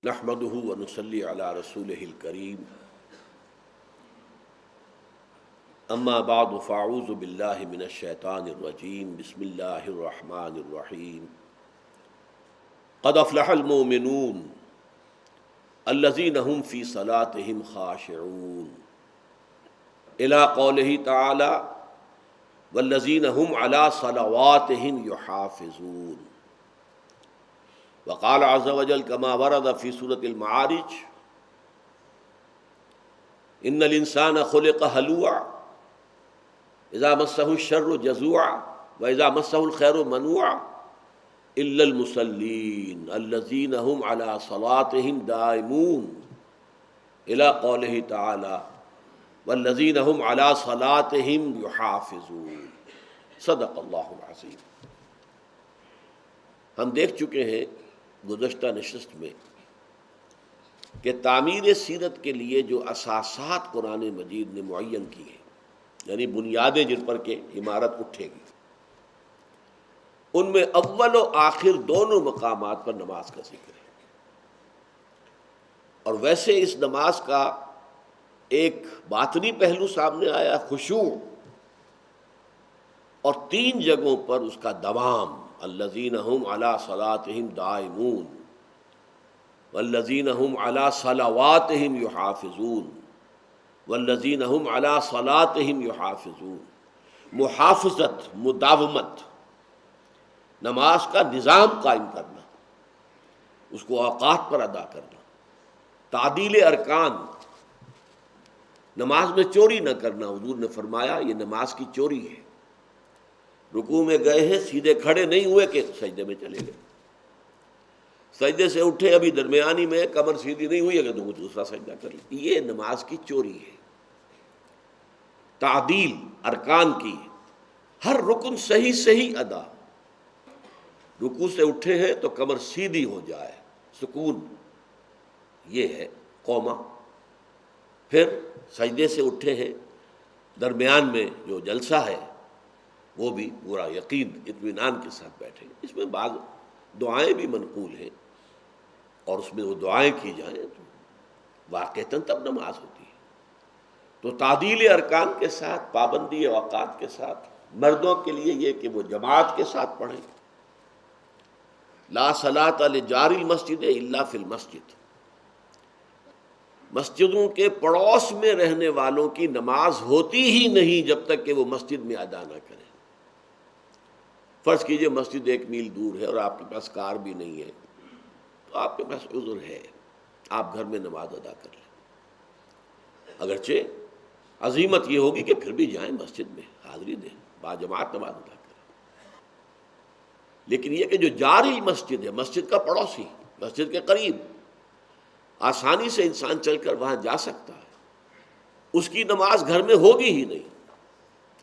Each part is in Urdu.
نحمده ونصلي على رسوله الكريم اما بعد فاعوذ بالله من الشيطان الرجيم بسم الله الرحمن الرحيم قد افلح المؤمنون الذين هم في صلاتهم خاشعون الى قوله تعالى والذين هم على صلواتهم يحافظون وقال عز وجل كما ورد في سورة المعارج ان الانسان خلق هلوعا اذا مسه الشر جزوعا واذا مسه الخير منوعا الا المصلين الذين هم على صلاتهم دائمون الى قوله تعالى والذين هم على صلاتهم يحافظون صدق اللہ العظیم۔ ہم دیکھ چکے ہیں گزشتہ نشست میں کہ تعمیر سیرت کے لیے جو اساسات قرآن مجید نے معین کی ہیں، یعنی بنیادیں جن پر کہ عمارت اٹھے گی، ان میں اول و آخر دونوں مقامات پر نماز کا ذکر ہے۔ اور ویسے اس نماز کا ایک باطنی پہلو سامنے آیا، خشوع، اور 3 جگہوں پر اس کا دوام، الذین هم علی صلاتهم دائمون والذین هم علی صلواتهم یحافظون والذین هم علی صلاتهم یحافظون۔ محافظت، مداومت، نماز کا نظام قائم کرنا، اس کو اوقات پر ادا کرنا، تعدیل ارکان، نماز میں چوری نہ کرنا۔ حضور نے فرمایا یہ نماز کی چوری ہے۔ رکوع میں گئے ہیں، سیدھے کھڑے نہیں ہوئے کہ سجدے میں چلے گئے، سجدے سے اٹھے ابھی درمیانی میں کمر سیدھی نہیں ہوئی ہے کہ تو دوسرا سجدہ کر لیں، یہ نماز کی چوری ہے۔ تعدیل ارکان کی، ہر رکن صحیح صحیح ادا، رکوع سے اٹھے ہیں تو کمر سیدھی ہو جائے، سکون، یہ ہے قوما۔ پھر سجدے سے اٹھے ہیں، درمیان میں جو جلسہ ہے وہ بھی پورا یقین اطمینان کے ساتھ بیٹھے۔ اس میں بعض دعائیں بھی منقول ہیں، اور اس میں وہ دعائیں کی جائیں تو واقعتاً تب نماز ہوتی ہے۔ تو تعدیل ارکان کے ساتھ، پابندی اوقات کے ساتھ، مردوں کے لیے یہ کہ وہ جماعت کے ساتھ پڑھیں۔ لا صلاۃ لجار المسجد الا فی المسجد، مسجدوں کے پڑوس میں رہنے والوں کی نماز ہوتی ہی نہیں جب تک کہ وہ مسجد میں ادا نہ کریں۔ فرض کیجئے مسجد 1 میل دور ہے اور آپ کے پاس کار بھی نہیں ہے، تو آپ کے پاس عذر ہے، آپ گھر میں نماز ادا کر لیں۔ اگرچہ عزیمت یہ ہوگی کہ پھر بھی جائیں مسجد میں، حاضری دیں، باجماعت نماز ادا کریں۔ لیکن یہ کہ جو جاری مسجد ہے، مسجد کا پڑوسی، مسجد کے قریب، آسانی سے انسان چل کر وہاں جا سکتا ہے، اس کی نماز گھر میں ہوگی ہی نہیں۔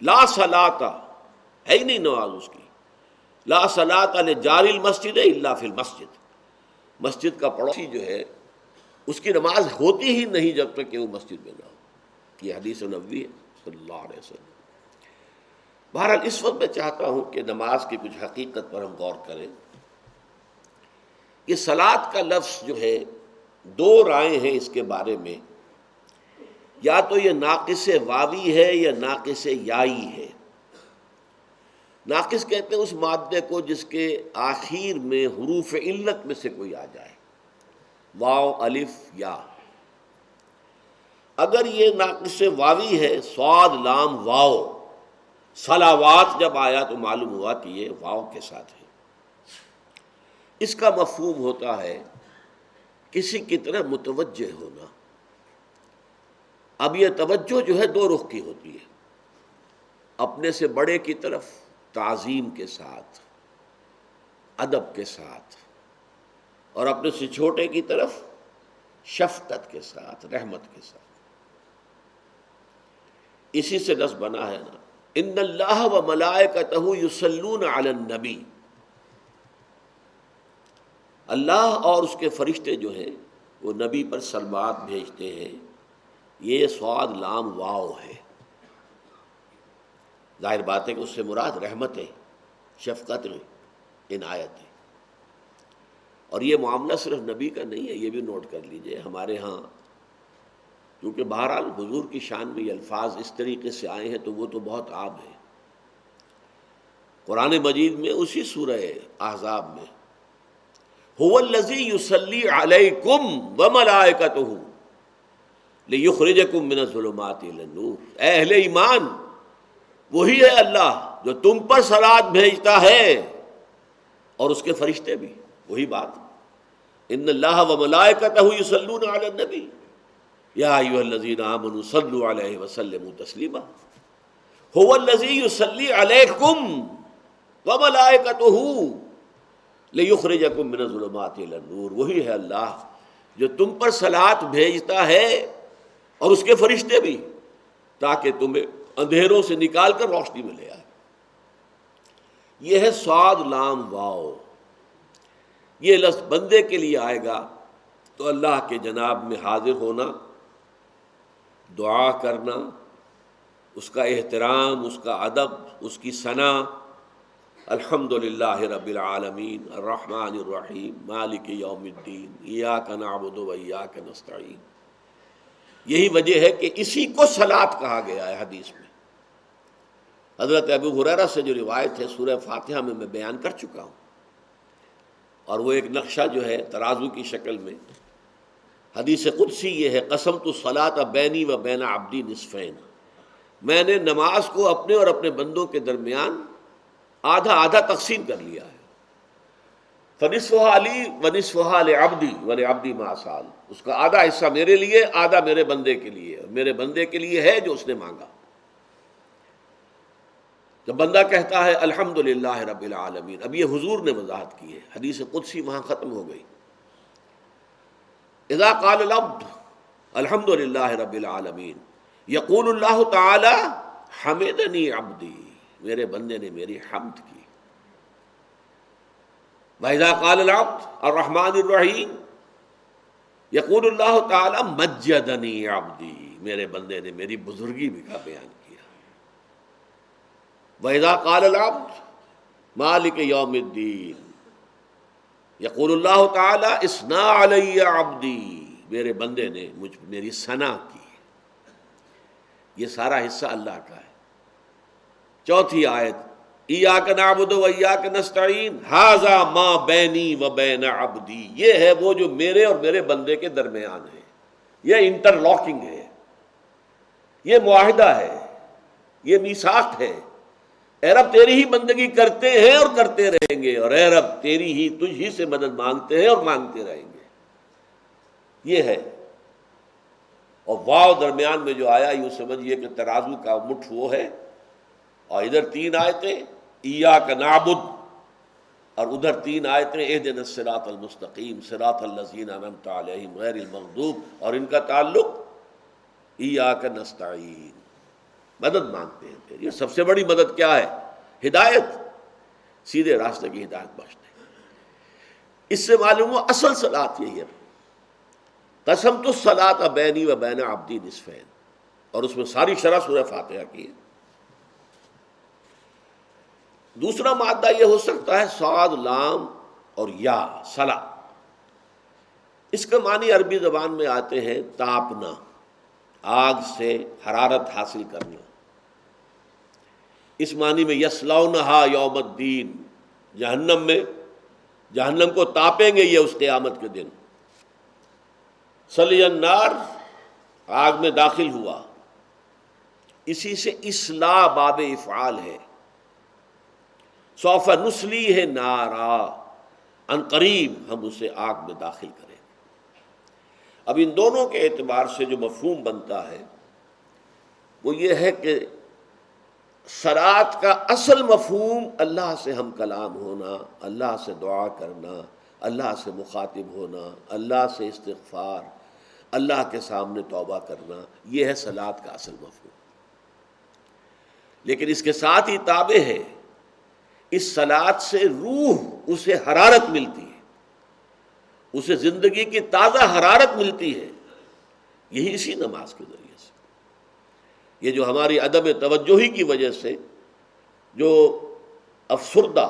لا صلاۃ ہے ہی نہیں نماز اس کی۔ لا صلاۃ لجار المسجد الا فی المسجد، مسجد کا پڑوسی جو ہے اس کی نماز ہوتی ہی نہیں جب تک کہ وہ مسجد میں نہ ہو۔ یہ حدیث نبوی ہے صلی اللہ علیہ وسلم۔ بہرحال اس وقت میں چاہتا ہوں کہ نماز کی کچھ حقیقت پر ہم غور کریں۔ یہ صلاۃ کا لفظ جو ہے، 2 رائے ہیں اس کے بارے میں، یا تو یہ ناقص واوی ہے یا ناقص یائی ہے۔ ناقص کہتے ہیں اس مادے کو جس کے آخر میں حروف علت میں سے کوئی آ جائے، واو، الف، یا۔ اگر یہ ناقص واوی ہے، صاد، لام، واو، صلوات جب آیا تو معلوم ہوا کہ یہ واو کے ساتھ ہے۔ اس کا مفہوم ہوتا ہے کسی کی طرف متوجہ ہونا۔ اب یہ توجہ جو ہے 2 رخ کی ہوتی ہے، اپنے سے بڑے کی طرف تعظیم کے ساتھ، ادب کے ساتھ، اور اپنے سے چھوٹے کی طرف شفقت کے ساتھ، رحمت کے ساتھ۔ اسی سے لفظ بنا ہے نا، ان اللہ و ملائکتہ یصلون علی النبی، اللہ اور اس کے فرشتے جو ہیں وہ نبی پر صلوات بھیجتے ہیں۔ یہ صاد، لام، واو ہے۔ ظاہر بات ہے کہ اس سے مراد رحمت ہے، شفقت ہے، عنایت ہے۔ اور یہ معاملہ صرف نبی کا نہیں ہے، یہ بھی نوٹ کر لیجئے ہمارے ہاں، کیونکہ بہرحال حضور کی شان میں یہ الفاظ اس طریقے سے آئے ہیں تو وہ تو بہت عام ہے۔ قرآن مجید میں اسی سورہ احزاب میں هو الذی یصلی علیکم وملائکتہ لیخرجکم من الظلمات الی النور، اے اہل ایمان، وہی ہے اللہ جو تم پر صلوات بھیجتا ہے اور اس کے فرشتے بھی، وہی بات، ان اللہ وملائکتہ یصلون علی النبی یا ایھا الذین آمنوا صلوا علیہ وسلموا تسلیما۔ هو الذی یصلی علیکم وملائکتہ لیخرجکم من الظلمات الی النور، وہی ہے اللہ جو تم پر صلوات بھیجتا ہے اور اس کے فرشتے بھی، تاکہ تمہیں اندھیروں سے نکال کر روشنی میں لے آئے۔ یہ ہے صاد لام واو، یہ لفظ بندے کے لیے آئے گا تو اللہ کے جناب میں حاضر ہونا، دعا کرنا، اس کا احترام، اس کا ادب، اس کی ثنا، الحمدللہ رب العالمین الرحمن الرحیم مالک یوم الدین ایاک نعبد و ایاک نستعین۔ یہی وجہ ہے کہ اسی کو صلاۃ کہا گیا ہے حدیث میں۔ حضرت ابو ہریرہ سے جو روایت ہے سورہ فاتحہ میں بیان کر چکا ہوں، اور وہ ایک نقشہ جو ہے ترازو کی شکل میں، حدیث قدسی یہ ہے، قسمت الصلاۃ بینی و بین عبدی نصفین، میں نے نماز کو اپنے اور اپنے بندوں کے درمیان آدھا آدھا تقسیم کر لیا ہے، فنصفها لی ونصفها لعبدی ولعبدی ما سال، اس کا آدھا حصہ میرے لیے، آدھا میرے بندے کے لیے، میرے بندے کے لیے ہے جو اس نے مانگا۔ جب بندہ کہتا ہے الحمدللہ رب العالمین، اب یہ حضور نے وضاحت کی ہے، حدیث قدسی وہاں ختم ہو گئی۔ اذا قال العبد الحمدللہ رب العالمین یقول اللہ تعالی حمدنی عبدی، میرے بندے نے میری حمد کی۔ وَإِذَا قَالَ الْعَبْدُ الرَّحْمَٰنِ الرَّحِيمِ یقول اللہ تعالی مجدنی عبدی، میرے بندے نے میری بزرگی بھی کا بیان کیا۔ وَإِذَا قَالَ الْعَبْدُ مَالِكَ يَوْمِ الدِّينِ یقول اللہ تعالی اثنیٰ علی عبدی، میرے بندے نے میری ثنا کی۔ یہ سارا حصہ اللہ کا ہے۔ چوتھی آیت ایاک نعبد و ایاک نستعین ھذا ما بینی و بین عبدی، یہ ہے وہ جو میرے اور میرے بندے کے درمیان ہے، یہ انٹر لاکنگ ہے، یہ معاہدہ ہے، یہ میثاق ہے۔ اے رب تیری ہی بندگی کرتے ہیں اور کرتے رہیں گے، اور اے رب تیری ہی، تجھ ہی سے مدد مانگتے ہیں اور مانگتے رہیں گے، یہ ہے۔ اور واو درمیان میں جو آیا یوں سمجھیے کہ ترازو کا مٹھ وہ ہے، اور ادھر تین آیتیں ایاک نعبد، اور ادھر تین آیتیں اہدنا الصراط المستقیم صراط الذین انعمت علیہم غیر المغضوب، اور ان کا تعلق ایاک نستعین، مدد مانگتے ہیں پھر۔ یہ سب سے بڑی مدد کیا ہے؟ ہدایت، سیدھے راستے کی ہدایت بخشتے ہیں۔ اس سے معلوم ہوا اصل صلاۃ یہی ہے، قسمت الصلاۃ بینی و بین عبدی نصفین، اور اس میں ساری شرح سورہ فاتحہ کی ہے۔ دوسرا مادہ یہ ہو سکتا ہے صاد لام اور یا صلا، اس کے معنی عربی زبان میں آتے ہیں تاپنا، آگ سے حرارت حاصل کرنا، اس معنی میں یصلونھا یوم الدین، جہنم کو تاپیں گے یہ اس قیامت کے دن۔ صلی النار، آگ میں داخل ہوا، اسی سے اصلاح باب افعال ہے۔ سوف نصلیہ نارا، ان قریب ہم اسے آگ میں داخل کریں گے۔ اب ان دونوں کے اعتبار سے جو مفہوم بنتا ہے وہ یہ ہے کہ صلاۃ کا اصل مفہوم اللہ سے ہم کلام ہونا، اللہ سے دعا کرنا، اللہ سے مخاطب ہونا، اللہ سے استغفار، اللہ کے سامنے توبہ کرنا، یہ ہے صلاۃ کا اصل مفہوم۔ لیکن اس کے ساتھ ہی تابع ہے، اس صلاۃ سے روح اسے حرارت ملتی ہے، اسے زندگی کی تازہ حرارت ملتی ہے، یہی اسی نماز کے ذریعے سے۔ یہ جو ہماری عدم توجہی کی وجہ سے جو افسردہ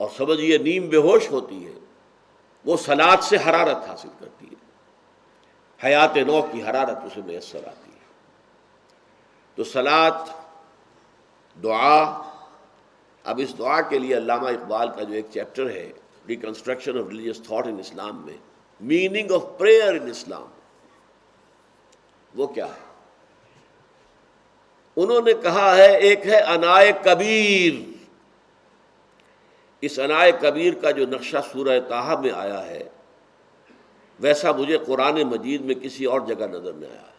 اور سمجھیے نیم بے ہوش ہوتی ہے، وہ صلاۃ سے حرارت حاصل کرتی ہے، حیات نو کی حرارت اسے میسر آتی ہے۔ تو صلاۃ، دعا، اب اس دعا کے لیے علامہ اقبال کا جو ایک چیپٹر ہے reconstruction of religious thought in Islam میں، meaning of prayer in Islam, وہ کیا ہے؟ انہوں نے کہا ہے ایک ہے انائے کبیر۔ اس انائے کبیر کا جو نقشہ سورہ طٰہٰ میں آیا ہے ویسا مجھے قرآن مجید میں کسی اور جگہ نظر نہیں آیا۔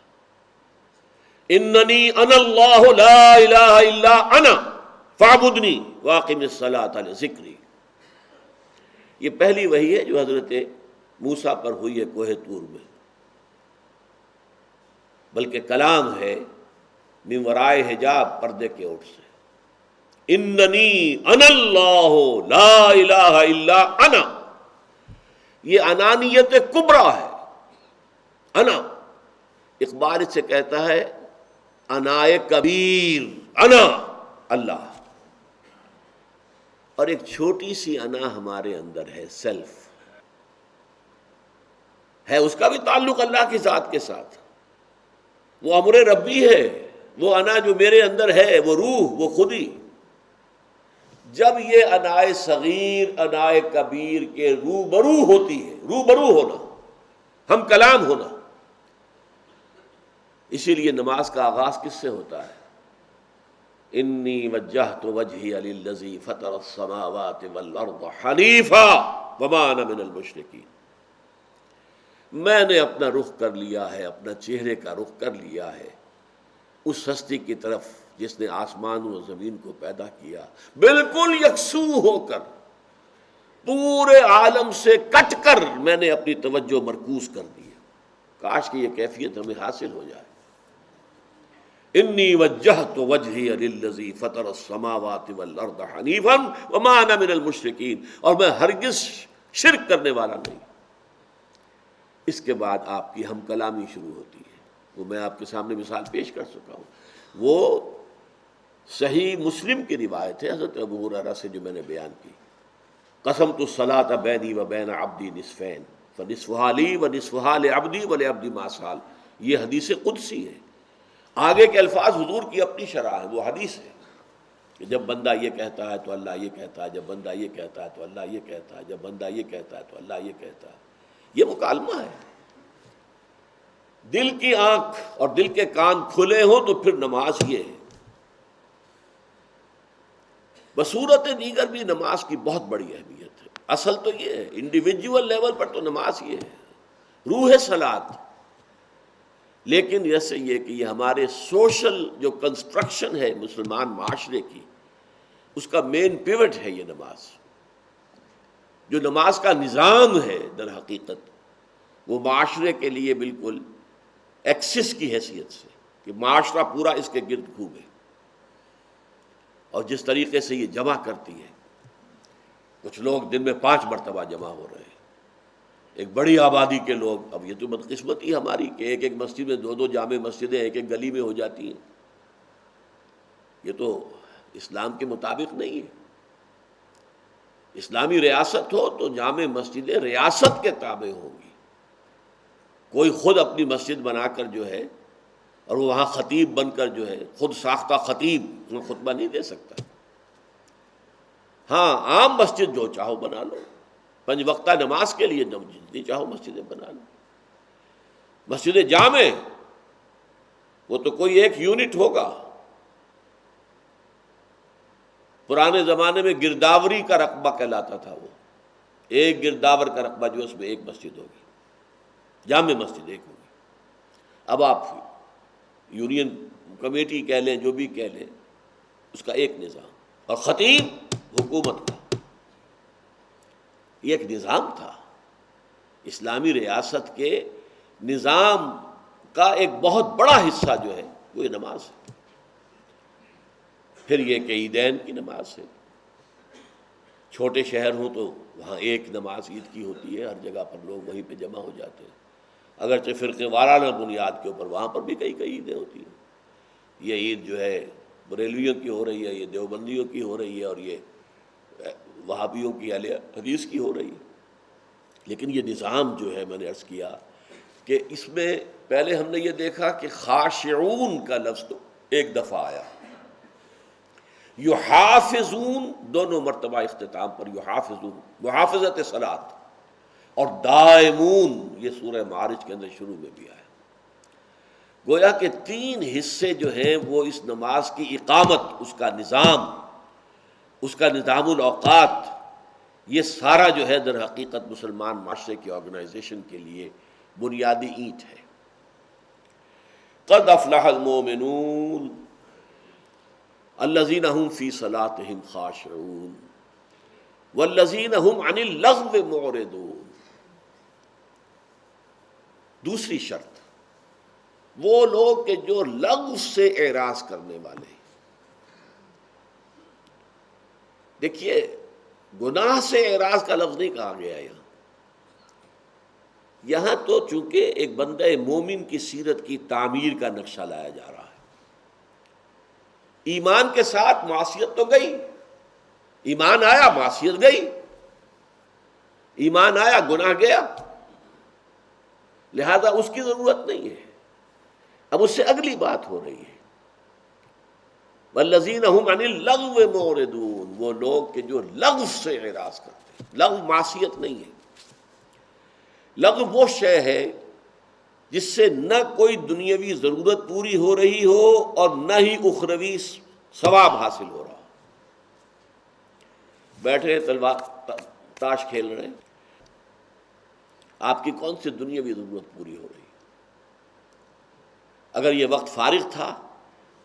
اننی انا اللہ لا الہ الا انا فاعبدنی واقم الصلاۃ لذکری۔ یہ پہلی وحی ہے جو حضرت موسیٰ پر ہوئی ہے کوہ طور میں، بلکہ کلام ہے من ورائے حجاب، پردے کے اوٹ سے۔ اننی انا اللہ لا الہ الا انا، یہ انانیت کبریٰ ہے۔ انا، اقبال اس سے کہتا ہے انائے کبیر، انا اللہ۔ اور ایک چھوٹی سی انا ہمارے اندر ہے، سیلف ہے، اس کا بھی تعلق اللہ کی ذات کے ساتھ، وہ امر ربی ہے، وہ انا جو میرے اندر ہے، وہ روح، وہ خودی۔ جب یہ انائے صغیر انائے کبیر کے روبرو ہوتی ہے، روبرو ہونا، ہم کلام ہونا، اسی لیے نماز کا آغاز کس سے ہوتا ہے؟ انی وجہت وجہی للذی فطر السماوات والارض حنیفا وما انا من المشرکین۔ میں نے اپنا رخ کر لیا ہے، اپنا چہرے کا رخ کر لیا ہے اس ہستی کی طرف جس نے آسمان و زمین کو پیدا کیا، بالکل یکسو ہو کر، پورے عالم سے کٹ کر میں نے اپنی توجہ مرکوز کر دی۔ کاش کہ یہ کیفیت ہمیں حاصل ہو جائے۔ انی وجہت وجہی للذی فطر السماوات والارض حنیفا وما انا من المشرکین، اور میں ہرگز شرک کرنے والا نہیں۔ اس کے بعد آپ کی ہم کلامی شروع ہوتی ہے، وہ میں آپ کے سامنے مثال پیش کر چکا ہوں۔ وہ صحیح مسلم کی روایت ہے حضرت ابو ہریرہ سے جو میں نے بیان کی، قسمت الصلاۃ بینی و بین عبدی نصفین فنصفھا لی ونصفھا لعبدی ولعبدی ما سأل۔ یہ حدیث قدسی ہے، آگے کے الفاظ حضور کی اپنی شرح ہے، وہ حدیث ہے کہ جب بندہ یہ کہتا ہے تو اللہ یہ کہتا ہے، جب بندہ یہ کہتا ہے تو اللہ یہ کہتا ہے، جب بندہ یہ کہتا ہے تو اللہ یہ کہتا ہے۔ یہ مکالمہ ہے۔ دل کی آنکھ اور دل کے کان کھلے ہوں تو پھر نماز یہ ہے۔ بصورت دیگر بھی نماز کی بہت بڑی اہمیت ہے۔ اصل تو یہ ہے، انڈیویجول لیول پر تو نماز یہ ہے، روح صلاۃ۔ لیکن جیسے یہ کہ یہ ہمارے سوشل جو کنسٹرکشن ہے مسلمان معاشرے کی، اس کا مین پیوٹ ہے یہ نماز۔ جو نماز کا نظام ہے در حقیقت وہ معاشرے کے لیے بالکل ایکسس کی حیثیت سے، کہ معاشرہ پورا اس کے گرد گھومے، اور جس طریقے سے یہ جمع کرتی ہے، کچھ لوگ دن میں 5 مرتبہ جمع ہو رہے ہیں، ایک بڑی آبادی کے لوگ۔ اب یہ تو بدقسمتی ہماری کہ ایک ایک مسجد میں 2 جامع مسجدیں ایک ایک گلی میں ہو جاتی ہیں، یہ تو اسلام کے مطابق نہیں ہے۔ اسلامی ریاست ہو تو جامع مسجدیں ریاست کے تابع ہوں گی، کوئی خود اپنی مسجد بنا کر جو ہے اور وہ وہاں خطیب بن کر جو ہے خود ساختہ خطیب وہ خطبہ نہیں دے سکتا۔ ہاں، عام مسجد جو چاہو بنا لو، 5 وقتہ نماز کے لیے جتنی چاہو مسجدیں بنا لو۔ مسجد جامع وہ تو کوئی ایک یونٹ ہوگا۔ پرانے زمانے میں گرداوری کا رقبہ کہلاتا تھا، وہ ایک گرداور کا رقبہ جو اس میں ایک مسجد ہوگی، جامع مسجد ایک ہوگی۔ اب آپ یونین کمیٹی کہہ لیں، جو بھی کہہ لیں، اس کا ایک نظام، اور خطیب حکومت کا، یہ ایک نظام تھا۔ اسلامی ریاست کے نظام کا ایک بہت بڑا حصہ جو ہے وہ یہ نماز ہے۔ پھر یہ کہ عیدین کی نماز ہے، چھوٹے شہر ہوں تو وہاں ایک نماز عید کی ہوتی ہے، ہر جگہ پر لوگ وہیں پہ جمع ہو جاتے ہیں، اگرچہ فرقے وارانہ بنیاد کے اوپر وہاں پر بھی کئی عیدیں ہوتی ہیں۔ یہ عید جو ہے بریلویوں کی ہو رہی ہے، یہ دیوبندیوں کی ہو رہی ہے، اور یہ وہابیوں کی اہل حدیث کی ہو رہی ہے۔ لیکن یہ نظام جو ہے، میں نے عرض کیا کہ اس میں پہلے ہم نے یہ دیکھا کہ خاشعون کا لفظ تو ایک دفعہ آیا، یحافظون دونوں مرتبہ اختتام پر یحافظون، محافظت صلاۃ، اور دائمون یہ سورہ معارج کے اندر شروع میں بھی آیا۔ گویا کہ تین حصے جو ہیں وہ اس نماز کی اقامت، اس کا نظام، اس کا نظام الاوقات، یہ سارا جو ہے در حقیقت مسلمان معاشرے کی آرگنائزیشن کے لیے بنیادی اینٹ ہے۔ قد افلح المؤمنون الذین هم فی صلاتهم خاشعون والذین هم عن اللغو معرضون۔ دوسری شرط، وہ لوگ کہ جو لغو سے اعراض کرنے والے ہیں۔ دیکھیے، گناہ سے اعراض کا لفظ نہیں کہا گیا یہاں تو چونکہ ایک بندہ مومن کی سیرت کی تعمیر کا نقشہ لایا جا رہا ہے۔ ایمان کے ساتھ معصیت تو گئی، ایمان آیا معصیت گئی، ایمان آیا گناہ گیا، لہذا اس کی ضرورت نہیں ہے۔ اب اس سے اگلی بات ہو رہی ہے، والذین هم عن اللغو معرضون، وہ لوگ کہ جو لغو سے اعراض کرتے ہیں۔ لغو معصیت نہیں ہے، لغو وہ شے ہے جس سے نہ کوئی دنیاوی ضرورت پوری ہو رہی ہو اور نہ ہی اخروی ثواب حاصل ہو رہا ہو۔ بیٹھے تلوار تاش کھیل رہے ہیں، آپ کی کون سی دنیاوی ضرورت پوری ہو رہی ہے؟ اگر یہ وقت فارغ تھا،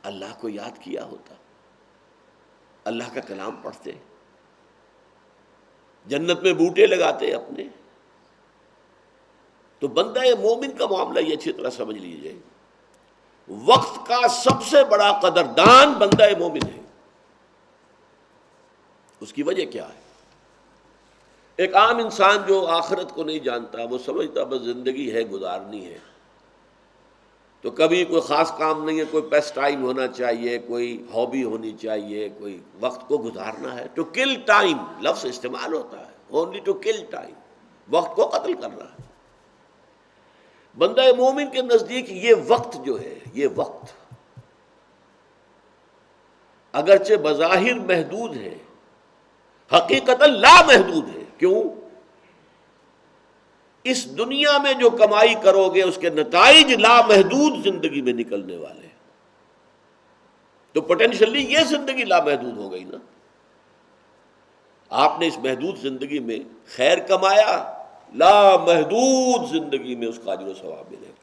اللہ کو یاد کیا ہوتا، اللہ کا کلام پڑھتے، جنت میں بوٹے لگاتے اپنے، تو بندہ مومن کا معاملہ یہ اچھی طرح سمجھ لیجئے، وقت کا سب سے بڑا قدردان بندہ مومن ہے۔ اس کی وجہ کیا ہے؟ ایک عام انسان جو آخرت کو نہیں جانتا، وہ سمجھتا بس زندگی ہے، گزارنی ہے، تو کبھی کوئی خاص کام نہیں ہے، کوئی پیس ٹائم ہونا چاہیے، کوئی ہابی ہونی چاہیے، کوئی وقت کو گزارنا ہے، ٹو کل ٹائم لفظ استعمال ہوتا ہے، اونلی ٹو کل ٹائم، وقت کو قتل کر رہا ہے۔ بندہ مومن کے نزدیک یہ وقت جو ہے، یہ وقت اگرچہ بظاہر محدود ہے، حقیقت لا محدود ہے۔ کیوں؟ اس دنیا میں جو کمائی کرو گے اس کے نتائج لامحدود زندگی میں نکلنے والے ہیں، تو پوٹینشلی یہ زندگی لامحدود ہو گئی نا۔ آپ نے اس محدود زندگی میں خیر کمایا، لامحدود زندگی میں اس کا اجر و ثواب ملے گا۔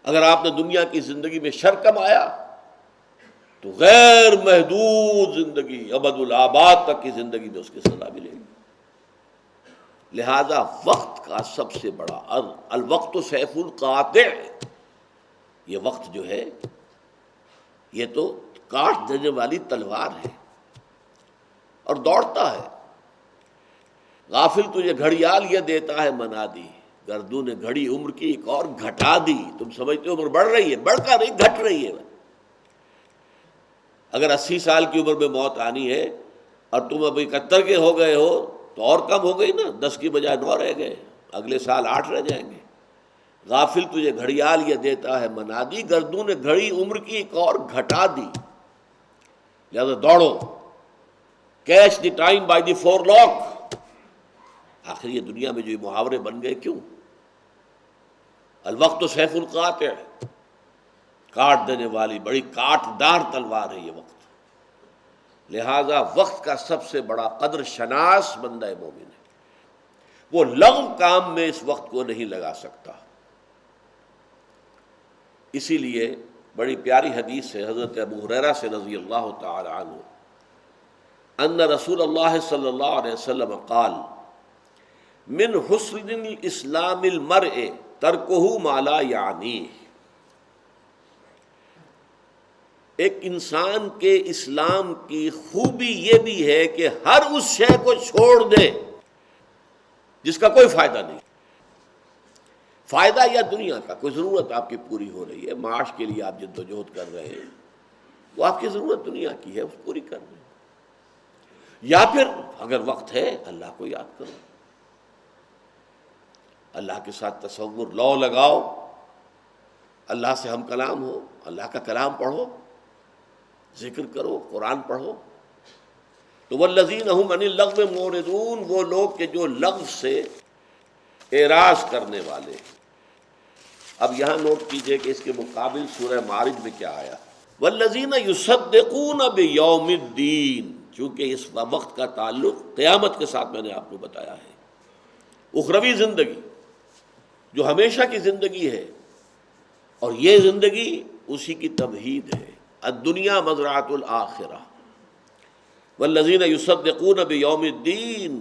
اگر آپ نے دنیا کی زندگی میں شر کمایا تو غیر محدود زندگی، ابد الآباد تک کی زندگی میں اس کی سزا ملے گی۔ لہذا وقت کا سب سے بڑا الوقت سیف القاطع، یہ وقت جو ہے یہ تو کاٹ دینے والی تلوار ہے اور دوڑتا ہے۔ غافل تجھے گھڑیال یہ دیتا ہے منادی، گردوں نے گھڑی عمر کی ایک اور گھٹا دی۔ تم سمجھتے ہو عمر بڑھ رہی ہے، بڑھ کر نہیں، گھٹ رہی ہے۔ اگر 80 سال کی عمر میں موت آنی ہے اور تم ابھی 71 کے ہو گئے ہو تو اور کم ہو گئی نا، 10 کی بجائے 9 رہ گئے، اگلے سال 8 رہ جائیں گے۔ غافل تجھے گھڑیال یہ دیتا ہے منادی، گردوں نے گھڑی عمر کی ایک اور گھٹا دی۔ لہذا دوڑو، catch the time by the forelock. آخر یہ دنیا میں جو یہ محاورے بن گئے کیوں؟ الوقت سیف القاطع، کاٹ دینے والی بڑی کاٹ دار تلوار ہے یہ وقت۔ لہذا وقت کا سب سے بڑا قدر شناس بندہ مومن ہے، وہ لغو کام میں اس وقت کو نہیں لگا سکتا۔ اسی لیے بڑی پیاری حدیث ہے حضرت ابو ہریرہ سے رضی اللہ تعالی عنہ، ان رسول اللہ صلی اللہ علیہ وسلم قال من حسن الاسلام المرء ترکہ ما لا یعنیہ۔ ایک انسان کے اسلام کی خوبی یہ بھی ہے کہ ہر اس شے کو چھوڑ دے جس کا کوئی فائدہ نہیں، فائدہ یا دنیا کا، کوئی ضرورت آپ کی پوری ہو رہی ہے، معاش کے لیے آپ جد و جہد کر رہے ہیں، وہ آپ کی ضرورت دنیا کی ہے، اس پوری کر رہے ہیں، یا پھر اگر وقت ہے اللہ کو یاد کرو، اللہ کے ساتھ تصور لو لگاؤ، اللہ سے ہم کلام ہو، اللہ کا کلام پڑھو، ذکر کرو، قرآن پڑھو۔ تو والذین هم عن اللغو معرضون، وہ لوگ کہ جو لغو سے اعراض کرنے والے۔ اب یہاں نوٹ کیجئے کہ اس کے مقابل سورہ معارج میں کیا آیا، والذین یصدقون بیوم الدین، چونکہ اس وقت کا تعلق قیامت کے ساتھ میں نے آپ کو بتایا ہے، اخروی زندگی جو ہمیشہ کی زندگی ہے، اور یہ زندگی اسی کی تمہید ہے، الدنیا مزرعۃ الآخرہ، والذین یصدقون بیوم الدین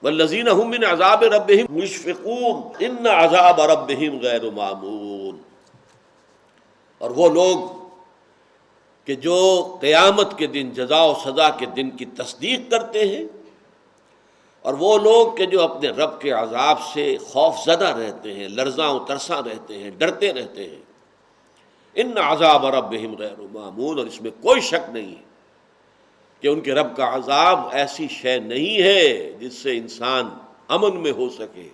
والذین هم من عذاب ربهم مشفقون ان عذاب ربهم غیر مامون۔ اور وہ لوگ کہ جو قیامت کے دن، جزا و سزا کے دن کی تصدیق کرتے ہیں، اور وہ لوگ کہ جو اپنے رب کے عذاب سے خوف زدہ رہتے ہیں، لرزاں و ترساں رہتے ہیں، ڈرتے رہتے ہیں، ان عذاب ربهم غیر مامون، اور اس میں کوئی شک نہیں ہے کہ ان کے رب کا عذاب ایسی شے نہیں ہے جس سے انسان امن میں ہو سکے،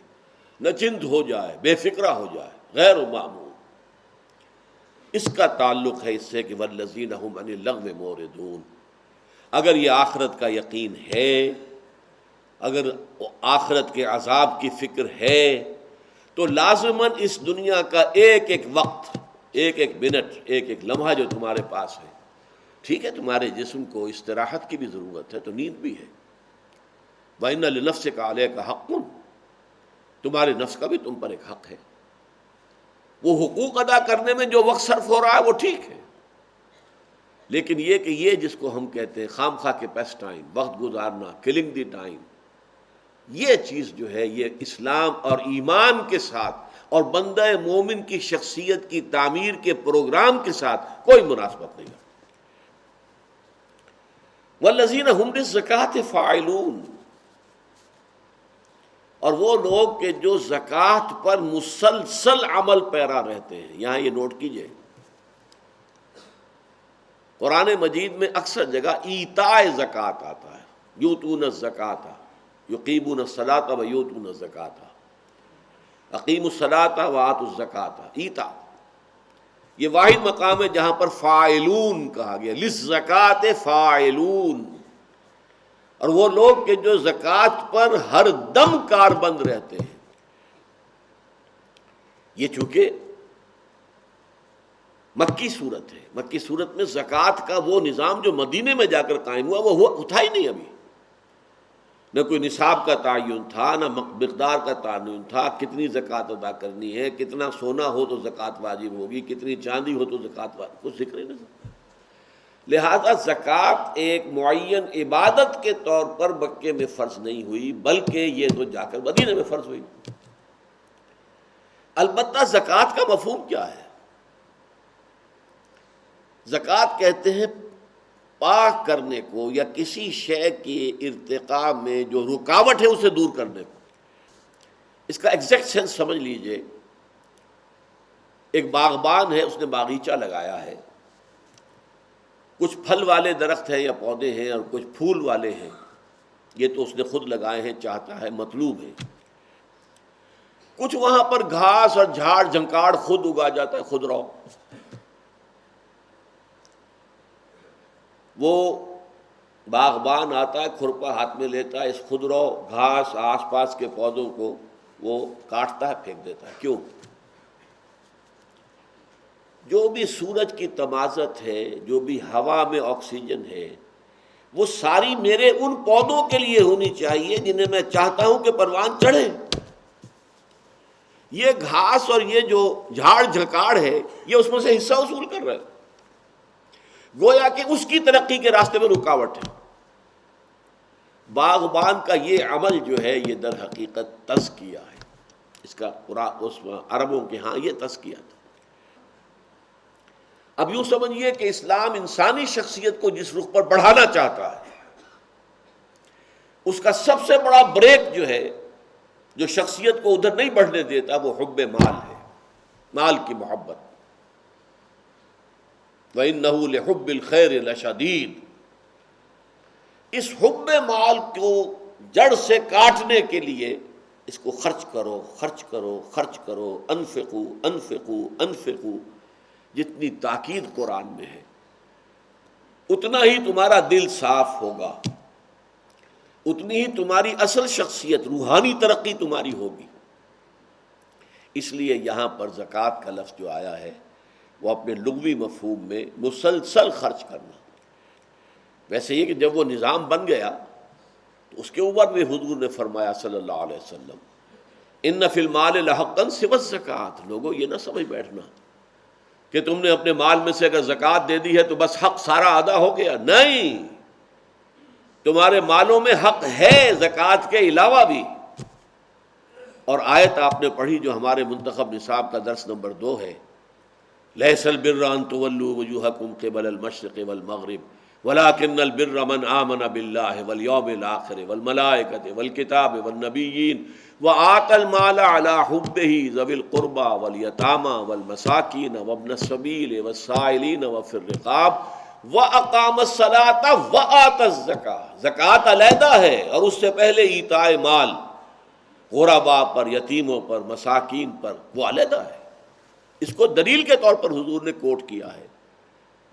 نچند ہو جائے، بے فکرہ ہو جائے، غیر مامون۔ اس کا تعلق ہے اس سے کہ والذین هم عن اللغو معرضون۔ اگر یہ آخرت کا یقین ہے، اگر آخرت کے عذاب کی فکر ہے، تو لازماً اس دنیا کا ایک ایک وقت، ایک ایک منٹ، ایک ایک لمحہ جو تمہارے پاس ہے، ٹھیک ہے تمہارے جسم کو استراحت کی بھی ضرورت ہے، تو نیند بھی ہے، وَإِنَّ لِنَفْسِكَ عَلَيْكَ حَقٌّ، تمہارے نفس کا بھی تم پر ایک حق ہے، وہ حقوق ادا کرنے میں جو وقت صرف ہو رہا ہے وہ ٹھیک ہے، لیکن یہ کہ یہ جس کو ہم کہتے ہیں خام خواہ کے پیس ٹائم، وقت گزارنا، کلنگ دی ٹائم، یہ چیز جو ہے یہ اسلام اور ایمان کے ساتھ اور بندہ مومن کی شخصیت کی تعمیر کے پروگرام کے ساتھ کوئی مناسبت نہیں ہے۔ والذین هم للزکاۃ فاعلون، اور وہ لوگ کہ جو زکوٰۃ پر مسلسل عمل پیرا رہتے ہیں۔ یہاں یہ نوٹ کیجئے، قرآن مجید میں اکثر جگہ ایتاء زکوٰۃ آتا ہے، یؤتون الزکاۃ، یقیمون الصلاۃ و یؤتون الزکاۃ، اقیموا الصلاۃ و آتوا الزکاۃ، ایتاء۔ یہ واحد مقام ہے جہاں پر فاعلون کہا گیا، للزکاۃ فاعلون، اور وہ لوگ کہ جو زکوٰۃ پر ہر دم کاربند رہتے ہیں۔ یہ چونکہ مکی صورت ہے، مکی صورت میں زکوٰۃ کا وہ نظام جو مدینے میں جا کر قائم ہوا وہ اٹھا ہی نہیں، ابھی نہ کوئی نصاب کا تعین تھا، نہ مقدار کا تعین تھا، کتنی زکوٰۃ ادا کرنی ہے، کتنا سونا ہو تو زکوٰۃ واجب ہوگی، کتنی چاندی ہو تو زکوٰۃ واجب، کچھ ذکر ہی نہیں۔ لہذا زکوٰۃ ایک معین عبادت کے طور پر مکے میں فرض نہیں ہوئی، بلکہ یہ تو جا کر مدینے میں فرض ہوئی۔ البتہ زکوٰۃ کا مفہوم کیا ہے؟ زکوٰۃ کہتے ہیں پاک کرنے کو، یا کسی شے کے ارتقاء میں جو رکاوٹ ہے اسے دور کرنے کو۔ اس کا ایگزیکٹ سینس سمجھ لیجئے، ایک باغبان ہے، اس نے باغیچہ لگایا ہے، کچھ پھل والے درخت ہیں یا پودے ہیں اور کچھ پھول والے ہیں، یہ تو اس نے خود لگائے ہیں، چاہتا ہے، مطلوب ہے۔ کچھ وہاں پر گھاس اور جھاڑ جھنکاڑ خود اگا جاتا ہے، خود رو، وہ باغبان آتا ہے، کھرپا ہاتھ میں لیتا ہے، اس خودرو گھاس آس پاس کے پودوں کو وہ کاٹتا ہے، پھینک دیتا ہے۔ کیوں؟ جو بھی سورج کی تمازت ہے، جو بھی ہوا میں آکسیجن ہے، وہ ساری میرے ان پودوں کے لیے ہونی چاہیے جنہیں میں چاہتا ہوں کہ پروان چڑھے۔ یہ گھاس اور یہ جو جھاڑ جھکاڑ ہے یہ اس میں سے حصہ وصول کر رہا ہے، گویا کہ اس کی ترقی کے راستے میں رکاوٹ ہے۔ باغبان کا یہ عمل جو ہے یہ در حقیقت تزکیہ ہے، اس کا اس عربوں کے ہاں یہ تزکیہ تھا۔ اب یوں سمجھیے کہ اسلام انسانی شخصیت کو جس رخ پر بڑھانا چاہتا ہے، اس کا سب سے بڑا بریک جو ہے، جو شخصیت کو ادھر نہیں بڑھنے دیتا، وہ حب مال ہے، مال کی محبت۔ وَإِنَّهُ لِحُبِّ الْخَيْرِ لَشَدِيدٌ۔ اس حب مال کو جڑ سے کاٹنے کے لیے اس کو خرچ کرو خرچ کرو خرچ کرو، انفقو انفقو انفقو، جتنی تاکید قرآن میں ہے اتنا ہی تمہارا دل صاف ہوگا، اتنی ہی تمہاری اصل شخصیت، روحانی ترقی تمہاری ہوگی۔ اس لیے یہاں پر زکوٰۃ کا لفظ جو آیا ہے وہ اپنے لغوی مفہوم میں مسلسل خرچ کرنا۔ ویسے یہ کہ جب وہ نظام بن گیا تو اس کے اوپر بھی حضور نے فرمایا صلی اللہ علیہ وسلم، ان فی المال لحقا سوی الزکوٰۃ، لوگوں یہ نہ سمجھ بیٹھنا کہ تم نے اپنے مال میں سے اگر زکوٰۃ دے دی ہے تو بس حق سارا ادا ہو گیا، نہیں، تمہارے مالوں میں حق ہے زکوٰۃ کے علاوہ بھی۔ اور آیت آپ نے پڑھی جو ہمارے منتخب نصاب کا درس نمبر 2 ہے، لیس البر ان تولوا وجوہکم قبل المشرق والمغرب ولکن البر من آمن باللہ والیوم الآخر والملائکۃ والکتاب والنبیین وآتى المال على حبه ذوی القربى والیتامى والمساکین وابن السبیل والسائلین وفی الرقاب وَأَقَامَ الصَّلَاةَ وَآتَى الزَّكَاةَ، زکوٰۃ علیحدہ ہے اور اس سے پہلے ایتاء مال غرباء پر، یتیموں پر، مساکین پر، وہ علیحدہ ہے۔ اس کو دلیل کے طور پر حضور نے کوٹ کیا ہے۔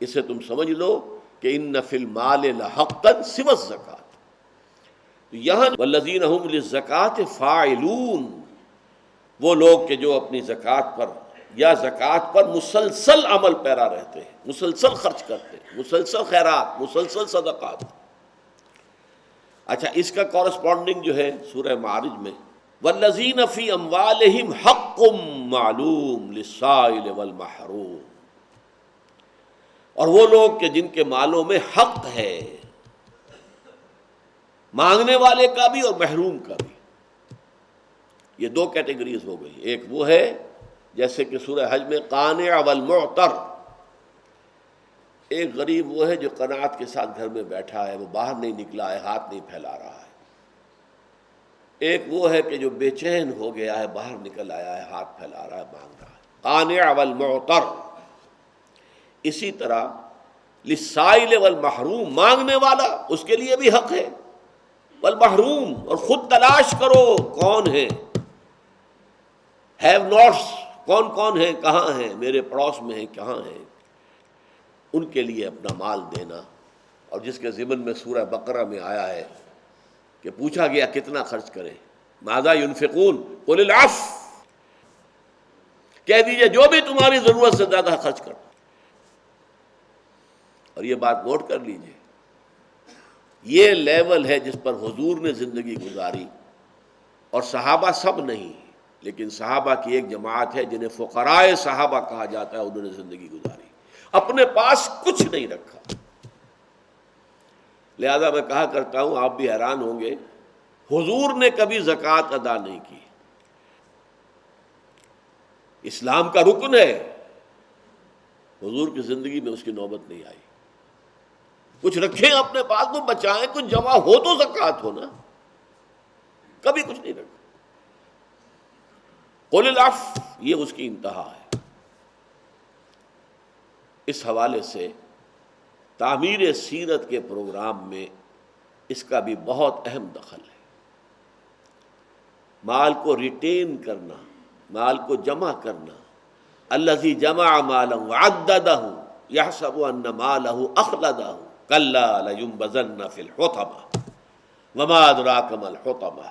اس سے تم سمجھ لو کہ ان فی المال لحقا سوی الزکوٰۃ۔ یہاں والذین هم للزکوٰۃ فاعلون، وہ لوگ کہ جو اپنی زکوٰۃ پر یا زکوٰۃ پر مسلسل عمل پیرا رہتے ہیں، مسلسل خرچ کرتے ہیں، مسلسل خیرات، مسلسل صدقات۔ اچھا، اس کا کورسپونڈنگ جو ہے سورہ معارج میں والذین فی اموالہم حق معلوم للسائل والمحروم، اور وہ لوگ کہ جن کے مالوں میں حق ہے، مانگنے والے کا بھی اور محروم کا بھی۔ یہ 2 کیٹیگریز ہو گئی، ایک وہ ہے جیسے کہ سورہ حج میں قانع والمعتر، ایک غریب وہ ہے جو قناعت کے ساتھ گھر میں بیٹھا ہے، وہ باہر نہیں نکلا ہے، ہاتھ نہیں پھیلا رہا ہے۔ ایک وہ ہے کہ جو بے چین ہو گیا ہے، باہر نکل آیا ہے، ہاتھ پھیلا رہا ہے، مانگ رہا ہے، قانع والمعتر۔ اسی طرح للسائل والمحروم، مانگنے والا اس کے لیے بھی حق ہے، والمحروم، اور خود تلاش کرو کون ہے، ہیو ناٹس کون کون ہیں، کہاں ہیں، میرے پڑوس میں ہیں، کہاں ہیں، ان کے لیے اپنا مال دینا۔ اور جس کے ضمن میں سورہ بقرہ میں آیا ہے کہ پوچھا گیا کتنا خرچ کریں، ماذا ينفقون قل العفو، کہہ دیجئے جو بھی تمہاری ضرورت سے زیادہ خرچ کرو۔ اور یہ بات نوٹ کر لیجئے، یہ لیول ہے جس پر حضور نے زندگی گزاری، اور صحابہ سب نہیں، لیکن صحابہ کی ایک جماعت ہے جنہیں فقراء صحابہ کہا جاتا ہے، انہوں نے زندگی گزاری، اپنے پاس کچھ نہیں رکھا۔ لہذا میں کہا کرتا ہوں، آپ بھی حیران ہوں گے، حضور نے کبھی زکوٰۃ ادا نہیں کی، اسلام کا رکن ہے، حضور کی زندگی میں اس کی نوبت نہیں آئی۔ کچھ رکھیں اپنے پاس، کو بچائیں، کچھ جمع ہو تو زکوٰۃ ہو نا، کبھی کچھ نہیں رکھا۔ قل العفو، یہ اس کی انتہا ہے۔ اس حوالے سے تعمیر سیرت کے پروگرام میں اس کا بھی بہت اہم دخل ہے۔ مال کو ریٹین کرنا، مال کو جمع کرنا، الذی جمع مالا وعددہ یحسب ان مالہ اخلدہ کلا لینبذن فی الحطمہ وما ادراک ما الحطمہ